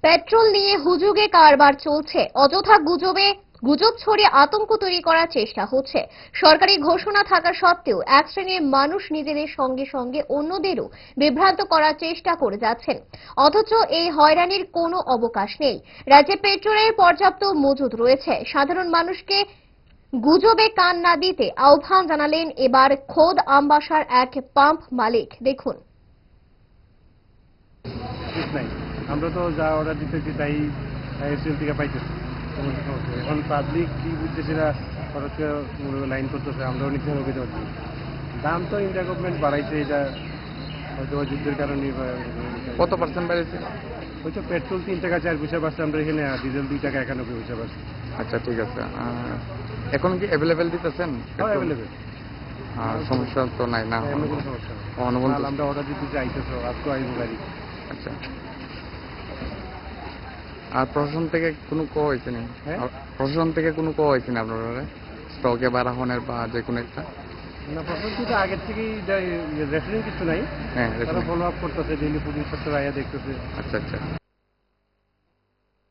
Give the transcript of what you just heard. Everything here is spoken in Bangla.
পেট্রোল নিয়ে হুজুগে কারবার চলছে। অযথা গুজব ছড়িয়ে আতঙ্ক তৈরি করার চেষ্টা হচ্ছে। সরকারি ঘোষণা থাকা সত্ত্বেও এক শ্রেণীর মানুষ নিজেদের সঙ্গে সঙ্গে অন্যদেরও বিভ্রান্ত করার চেষ্টা করে যাচ্ছেন। অথচ এই হয়রানির কোনো অবকাশ নেই। রাজ্যে পেট্রোলের পর্যাপ্ত মজুদ রয়েছে। সাধারণ মানুষকে গুজবে কান না দিতে আহ্বান জানালেন এবার খোদ আমবাসার এক পাম্প মালিক। দেখুন। নাই, আমরা তো যা অর্ডার দিতেছি তাই এসএল থেকে পাইতেছি। এখন পাবলিক কি বুঝতেছে না, খরচে লাইন করতেছে, আমরাও নিতে হবে। দাম তো ইন্ডিয়া গভর্নমেন্ট বাড়াইছে, এটা হয়তো যুদ্ধের কারণে। কত পার্সেন্ট বেড়েছে? হয়তো পেট্রোল 3 টাকা 4 পয়সা বাড়ছে, আমরা এখানে ডিজেল 2 টাকা 91 পয়সা বাড়ছে। আচ্ছা, ঠিক আছে। এখন কি অ্যাভেলেবেল দিতেছেন? অ্যাভেলেবেল, সমস্যা তো নাই না? এমন কোনো সমস্যা নেই। আমরা অর্ডার দিতে আইতেছো, আজকে আইবো গাড়ি। আচ্ছা, আর প্রশাসন থেকে কোনো কো হয়েছে না? প্রশাসন থেকে কোনো কো হয়েছে না আপনারা স্টকে বাড়ানোর বা যে কোনো একটা? না, প্রশাসন কিন্তু আগের থেকেই রেফারিং কিছু নাই। হ্যাঁ, তারা ফলো আপ করতেছে, ডেইলি পুলিশ সত্তর আয়া দেখতেছে। আচ্ছা আচ্ছা।